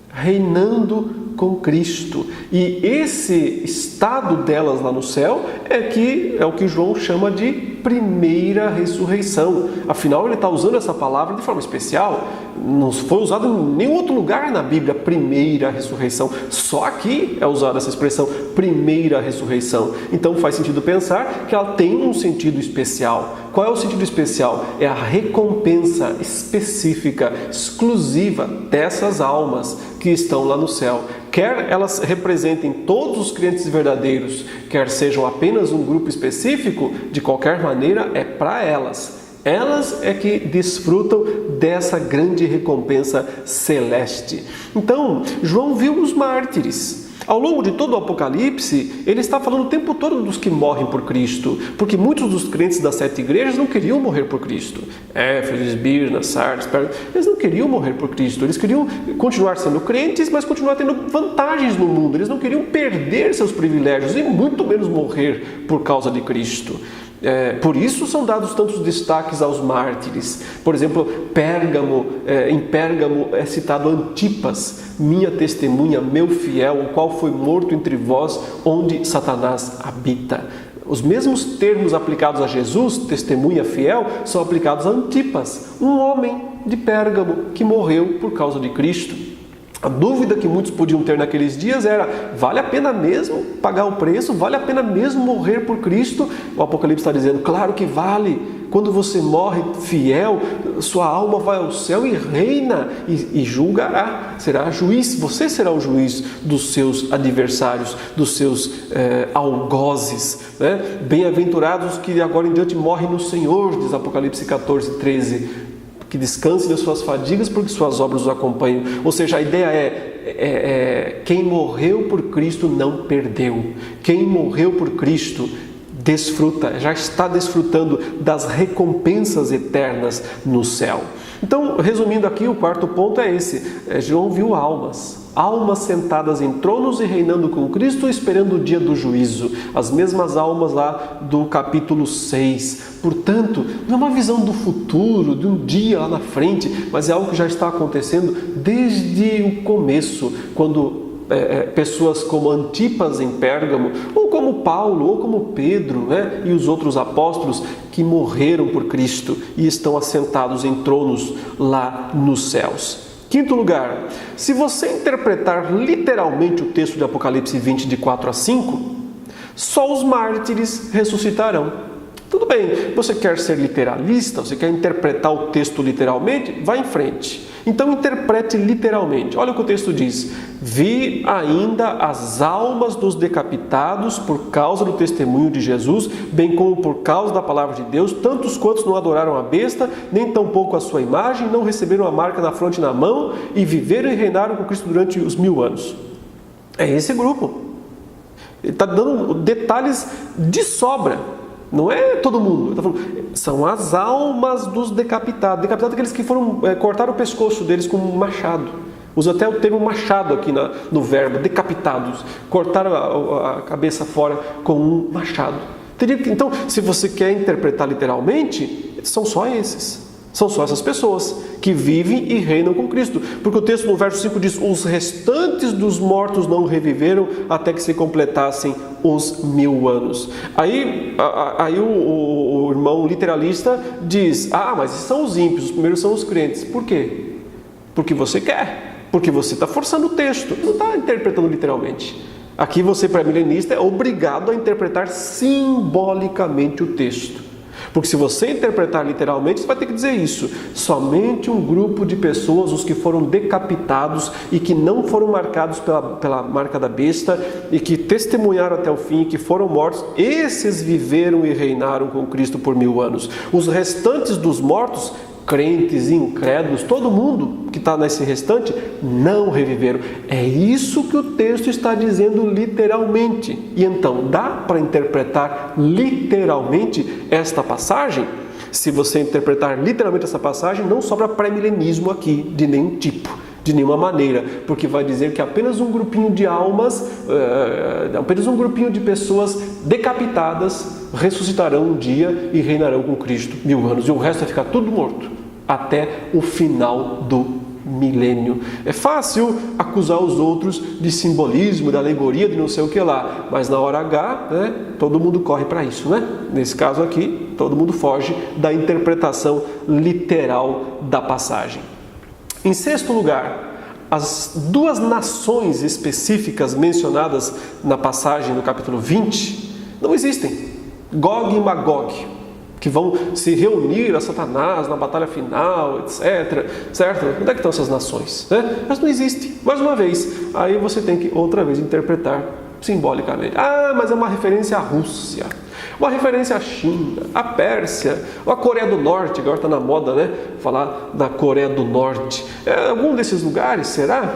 reinando com Cristo. E esse estado delas lá no céu é o que João chama de primeira ressurreição. Afinal, ele está usando essa palavra de forma especial. Não foi usado em nenhum outro lugar na Bíblia, primeira ressurreição. Só aqui é usada essa expressão, primeira ressurreição. Então faz sentido pensar que ela tem um sentido especial. Qual é o sentido especial? É a recompensa específica, exclusiva dessas almas que estão lá no céu. Quer elas representem todos os crentes verdadeiros, quer sejam apenas um grupo específico, de qualquer maneira é para elas. Elas é que desfrutam dessa grande recompensa celeste. Então, João viu os mártires. Ao longo de todo o Apocalipse, ele está falando o tempo todo dos que morrem por Cristo, porque muitos dos crentes das 7 igrejas não queriam morrer por Cristo. Éfeso, Esmirna, Sardes, Pérgamo, eles não queriam morrer por Cristo, eles queriam continuar sendo crentes, mas continuar tendo vantagens no mundo, eles não queriam perder seus privilégios e muito menos morrer por causa de Cristo. Por isso são dados tantos destaques aos mártires. Por exemplo, em Pérgamo é citado Antipas, minha testemunha, meu fiel, o qual foi morto entre vós, onde Satanás habita. Os mesmos termos aplicados a Jesus, testemunha fiel, são aplicados a Antipas, um homem de Pérgamo que morreu por causa de Cristo. A dúvida que muitos podiam ter naqueles dias era: vale a pena mesmo pagar o preço? Vale a pena mesmo morrer por Cristo? O Apocalipse está dizendo, claro que vale. Quando você morre fiel, sua alma vai ao céu e reina e julgará. Será juiz, você será o juiz dos seus adversários, dos seus algozes. Né? Bem-aventurados que de agora em diante morrem no Senhor, diz Apocalipse 14, 13. Que descanse das suas fadigas, porque suas obras os acompanham. Ou seja, a ideia é quem morreu por Cristo não perdeu. Quem morreu por Cristo desfruta, já está desfrutando das recompensas eternas no céu. Então, resumindo aqui, o quarto ponto é esse. João viu almas sentadas em tronos e reinando com Cristo, esperando o dia do juízo. As mesmas almas lá do capítulo 6. Portanto, não é uma visão do futuro, de um dia lá na frente, mas é algo que já está acontecendo desde o começo, quando pessoas como Antipas em Pérgamo, ou como Paulo, ou como Pedro, né, e os outros apóstolos que morreram por Cristo e estão assentados em tronos lá nos céus. Quinto lugar, se você interpretar literalmente o texto de Apocalipse 20, de 4 a 5, só os mártires ressuscitarão. Tudo bem, você quer ser literalista, você quer interpretar o texto literalmente? Vá em frente. Então interprete literalmente. Olha o que o texto diz: vi ainda as almas dos decapitados por causa do testemunho de Jesus, bem como por causa da palavra de Deus, tantos quantos não adoraram a besta, nem tampouco a sua imagem, não receberam a marca na fronte e na mão, e viveram e reinaram com Cristo durante os 1000 anos. É esse grupo. Ele está dando detalhes de sobra. Não é todo mundo. Ele está falando, são as almas dos decapitados. Decapitados aqueles que cortaram o pescoço deles com um machado. Usa até o termo machado aqui no verbo, decapitados. Cortaram a cabeça fora com um machado. Então, se você quer interpretar literalmente, são só esses. São só essas pessoas que vivem e reinam com Cristo. Porque o texto no verso 5 diz: os restantes dos mortos não reviveram até que se completassem os 1000 anos. Aí o irmão literalista diz: mas esses são os ímpios, os primeiros são os crentes. Por quê? Porque você quer. Porque você está forçando o texto. Não está interpretando literalmente. Aqui você, pré-milenista, é obrigado a interpretar simbolicamente o texto. Porque se você interpretar literalmente, você vai ter que dizer isso. Somente um grupo de pessoas, os que foram decapitados e que não foram marcados pela marca da besta e que testemunharam até o fim, que foram mortos, esses viveram e reinaram com Cristo por 1000 anos. Os restantes dos mortos, crentes, incrédulos, todo mundo que está nesse restante, não reviveram. É isso que o texto está dizendo literalmente. E então, dá para interpretar literalmente esta passagem? Se você interpretar literalmente essa passagem, não sobra pré-milenismo aqui, de nenhum tipo, de nenhuma maneira, porque vai dizer que apenas um grupinho de almas, apenas um grupinho de pessoas decapitadas ressuscitarão um dia e reinarão com Cristo 1000 anos, e o resto vai ficar tudo morto até o final do milênio. É fácil acusar os outros de simbolismo, de alegoria, de não sei o que lá, mas na hora H, né, todo mundo corre para isso, né? Nesse caso aqui, todo mundo foge da interpretação literal da passagem. Em sexto lugar, as duas nações específicas mencionadas na passagem do capítulo 20 não existem. Gog e Magog, que vão se reunir a Satanás na batalha final, etc. Certo? Onde é que estão essas nações? Né? Elas não existem. Mais uma vez, aí você tem que outra vez interpretar simbolicamente. Ah, mas é uma referência à Rússia, uma referência à China, à Pérsia, ou à Coreia do Norte, agora está na moda, né? Falar da Coreia do Norte. Algum desses lugares, será?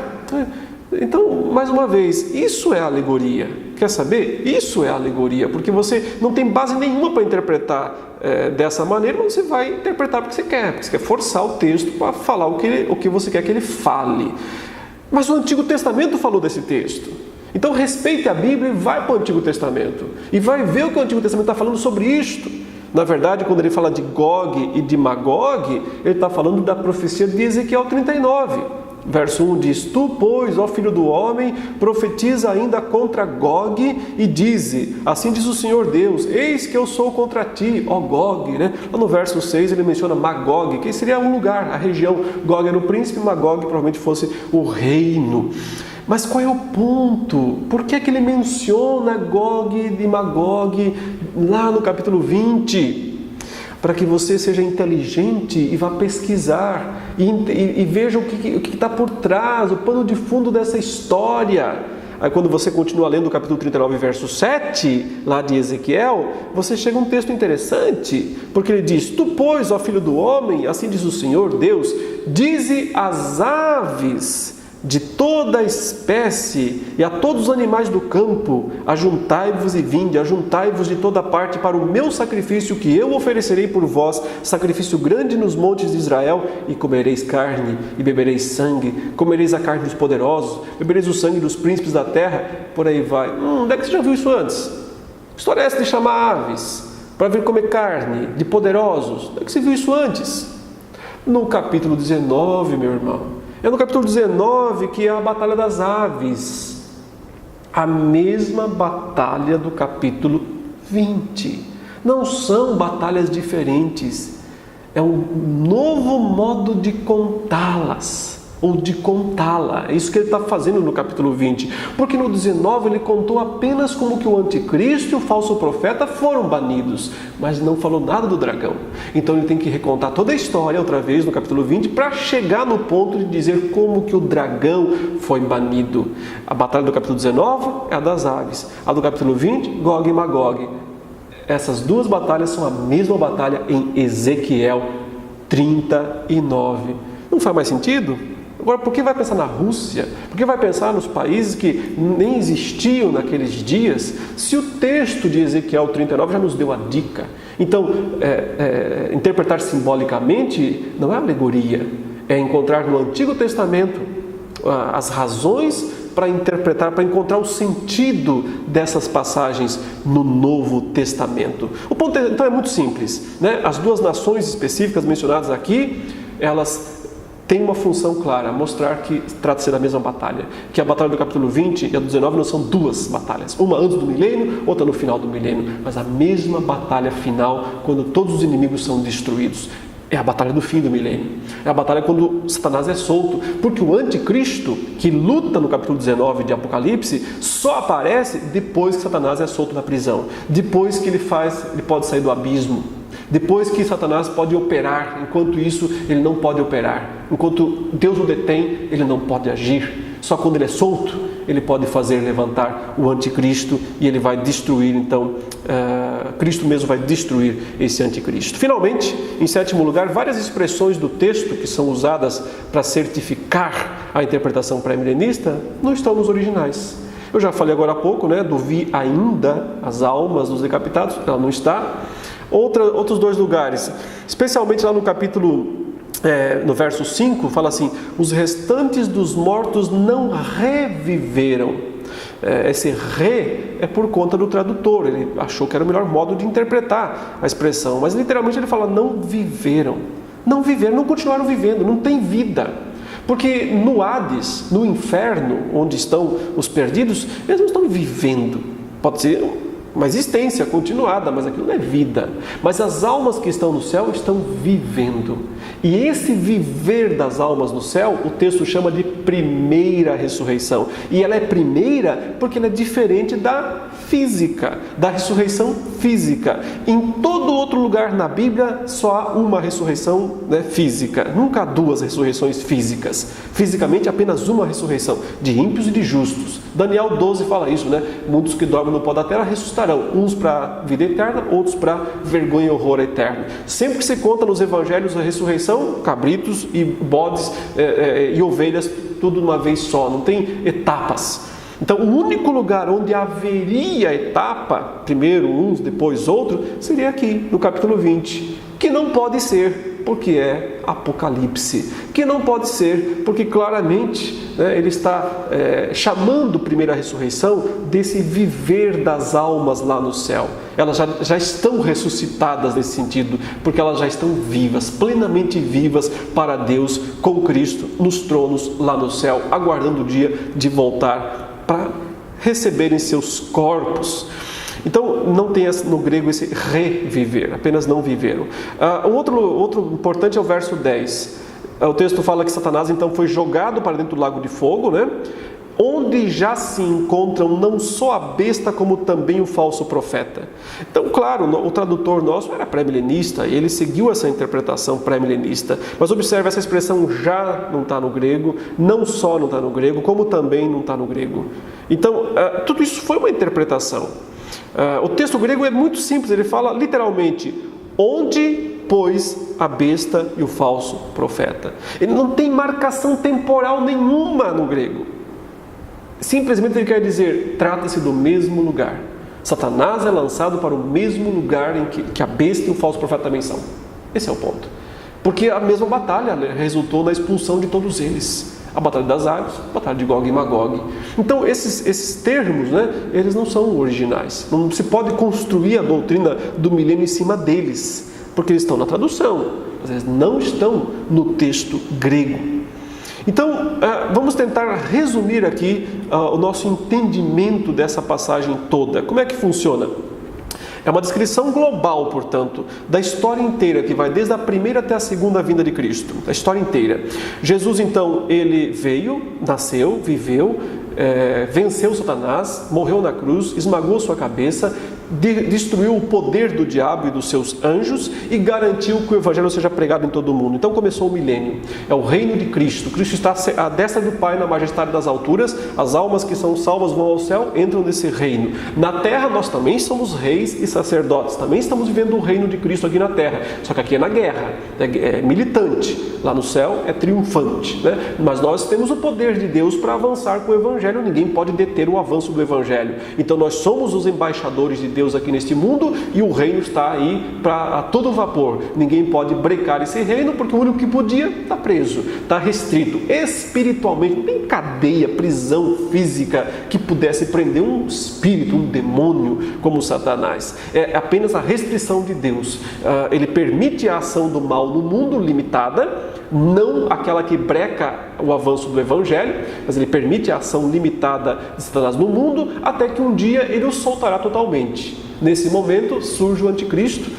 Então, mais uma vez, isso é alegoria. Quer saber? Isso é alegoria, porque você não tem base nenhuma para interpretar dessa maneira, mas você vai interpretar porque você quer forçar o texto para falar o que você quer que ele fale. Mas o Antigo Testamento falou desse texto. Então respeite a Bíblia e vai para o Antigo Testamento. E vai ver o que o Antigo Testamento está falando sobre isto. Na verdade, quando ele fala de Gog e de Magog, ele está falando da profecia de Ezequiel 39. Verso 1 diz: Tu, pois, ó filho do homem, profetiza ainda contra Gog e dize: Assim diz o Senhor Deus, eis que eu sou contra ti, ó Gog. Né? Lá no verso 6 ele menciona Magog, que seria um lugar, a região. Gog era o príncipe, Magog provavelmente fosse o reino. Mas qual é o ponto? Por que ele menciona Gog e Magog lá no capítulo 20? Para que você seja inteligente e vá pesquisar e veja o que está por trás, o pano de fundo dessa história. Aí quando você continua lendo o capítulo 39, verso 7, lá de Ezequiel, você chega a um texto interessante, porque ele diz: Tu, pois, ó filho do homem, assim diz o Senhor Deus, dize às aves de toda a espécie e a todos os animais do campo: ajuntai-vos e vinde, ajuntai-vos de toda parte para o meu sacrifício que eu oferecerei por vós, sacrifício grande nos montes de Israel, e comereis carne e bebereis sangue, comereis a carne dos poderosos, bebereis o sangue dos príncipes da terra. Por aí vai. Onde é que você já viu isso antes? Que história é essa de chamar aves para vir comer carne de poderosos? Onde é que você viu isso antes? No capítulo 19, meu irmão. É no capítulo 19 que é a batalha das aves. A mesma batalha do capítulo 20. Não são batalhas diferentes. É um novo modo de contá-las. Ou de contá-la. É isso que ele está fazendo no capítulo 20. Porque no 19 ele contou apenas como que o anticristo e o falso profeta foram banidos. Mas não falou nada do dragão. Então ele tem que recontar toda a história outra vez no capítulo 20 para chegar no ponto de dizer como que o dragão foi banido. A batalha do capítulo 19 é a das aves. A do capítulo 20, Gog e Magog. Essas duas batalhas são a mesma batalha em Ezequiel 39. Não faz mais sentido? Agora, por que vai pensar na Rússia? Por que vai pensar nos países que nem existiam naqueles dias, se o texto de Ezequiel 39 já nos deu a dica? Então, interpretar simbolicamente não é alegoria, é encontrar no Antigo Testamento as razões para interpretar, para encontrar o sentido dessas passagens no Novo Testamento. O ponto então é muito simples, né? As duas nações específicas mencionadas aqui, elas tem uma função clara, mostrar que trata-se da mesma batalha, que a batalha do capítulo 20 e a do 19 não são duas batalhas, uma antes do milênio, outra no final do milênio, mas a mesma batalha final, quando todos os inimigos são destruídos. É a batalha do fim do milênio, é a batalha quando Satanás é solto, porque o anticristo, que luta no capítulo 19 de Apocalipse, só aparece depois que Satanás é solto da prisão, depois que ele pode sair do abismo, depois que Satanás pode operar. Enquanto isso, ele não pode operar. Enquanto Deus o detém, ele não pode agir. Só quando ele é solto, ele pode fazer levantar o anticristo e ele vai destruir, então, Cristo mesmo vai destruir esse anticristo. Finalmente, em sétimo lugar, várias expressões do texto que são usadas para certificar a interpretação pré-milenista não estão nos originais. Eu já falei agora há pouco, né, do vi ainda as almas dos decapitados, ela não está. Outros dois lugares, especialmente lá no capítulo, no verso 5, fala assim: os restantes dos mortos não reviveram. Esse re é por conta do tradutor, ele achou que era o melhor modo de interpretar a expressão, mas literalmente ele fala não viveram, não continuaram vivendo, não tem vida. Porque no Hades, no inferno, onde estão os perdidos, eles não estão vivendo. Pode ser uma existência continuada, mas aquilo não é vida. Mas as almas que estão no céu estão vivendo. E esse viver das almas no céu, o texto chama de primeira ressurreição. E ela é primeira porque ela é diferente da física, da ressurreição física. Em todo outro lugar na Bíblia, só há uma ressurreição, física. Nunca há duas ressurreições físicas. Fisicamente, apenas uma ressurreição, de ímpios e de justos. Daniel 12 fala isso, Muitos que dormem no pó da terra ressuscitarão, uns para vida eterna, outros para vergonha e horror eterno. Sempre que se conta nos evangelhos a ressurreição, cabritos e bodes e ovelhas, tudo de uma vez só, não tem etapas. Então, o único lugar onde haveria etapa, primeiro uns, depois outro, seria aqui, no capítulo 20, que não pode ser, porque é Apocalipse, que não pode ser, porque claramente ele está chamando primeira ressurreição desse viver das almas lá no céu. Elas já estão ressuscitadas nesse sentido, porque elas já estão vivas, plenamente vivas para Deus, com Cristo nos tronos lá no céu, aguardando o dia de voltar para receberem seus corpos. Então, não tem no grego esse reviver, apenas não viveram. Outro importante é o verso 10. O texto fala que Satanás então foi jogado para dentro do lago de fogo, onde já se encontram não só a besta, como também o falso profeta. Então, claro, o tradutor nosso era pré-milenista, e ele seguiu essa interpretação pré-milenista. Mas observe, essa expressão já não está no grego, não só não está no grego, como também não está no grego. Então, tudo isso foi uma interpretação. O texto grego é muito simples, ele fala literalmente, onde, pois, a besta e o falso profeta. Ele não tem marcação temporal nenhuma no grego. Simplesmente ele quer dizer, trata-se do mesmo lugar. Satanás é lançado para o mesmo lugar em que a besta e o falso profeta também são. Esse é o ponto. Porque a mesma batalha resultou na expulsão de todos eles. A batalha das águas, a batalha de Gog e Magog. Então esses termos, eles não são originais. Não se pode construir a doutrina do milênio em cima deles, porque eles estão na tradução, mas eles não estão no texto grego. Então, vamos tentar resumir aqui o nosso entendimento dessa passagem toda. Como é que funciona? É uma descrição global, portanto, da história inteira, que vai desde a primeira até a segunda vinda de Cristo. A história inteira. Jesus, então, ele veio, nasceu, viveu, venceu Satanás, morreu na cruz, esmagou sua cabeça, destruiu o poder do diabo e dos seus anjos e garantiu que o evangelho seja pregado em todo o mundo. Então começou o milênio, é o reino de Cristo. Cristo está à destra do Pai na majestade das alturas, as almas que são salvas vão ao céu, entram nesse reino. Na terra nós também somos reis e sacerdotes, também estamos vivendo o reino de Cristo aqui na terra, só que aqui é na guerra, é militante, lá no céu é triunfante, mas nós temos o poder de Deus para avançar com o evangelho, ninguém pode deter o avanço do evangelho. Então nós somos os embaixadores de Deus aqui neste mundo e o reino está aí a todo vapor. Ninguém pode brecar esse reino, porque o único que podia está preso, está restrito espiritualmente. Não tem cadeia, prisão física que pudesse prender um espírito, um demônio como Satanás. É apenas a restrição de Deus. Ele permite a ação do mal no mundo limitada, não aquela que breca o avanço do evangelho, mas ele permite a ação limitada de Satanás no mundo, até que um dia ele o soltará totalmente. Nesse momento surge o anticristo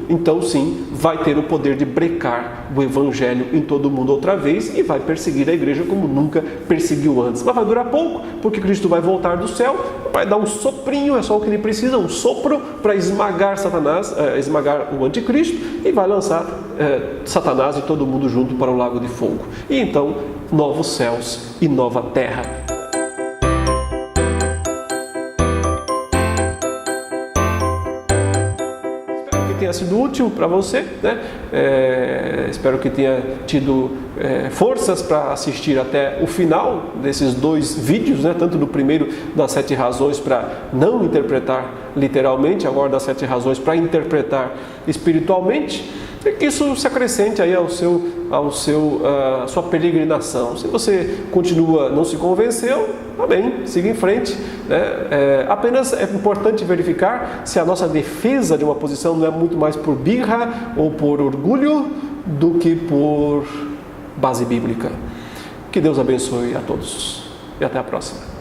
então sim vai ter o poder de brecar o evangelho em todo o mundo outra vez e vai perseguir a igreja como nunca perseguiu antes. Mas vai durar pouco, porque Cristo vai voltar do céu, vai dar um soprinho, é só o que ele precisa, um sopro para esmagar Satanás, esmagar o anticristo, e vai lançar Satanás e todo mundo junto para o lago de fogo. E então, novos céus e nova terra. Tenha sido útil para você, espero que tenha tido forças para assistir até o final desses 2 vídeos, tanto do primeiro das 7 razões para não interpretar literalmente, agora das 7 razões para interpretar espiritualmente, e que isso se acrescente aí à sua peregrinação. Se você continua, não se convenceu, tá bem, siga em frente. Apenas é importante verificar se a nossa defesa de uma posição não é muito mais por birra ou por orgulho do que por base bíblica. Que Deus abençoe a todos e até a próxima.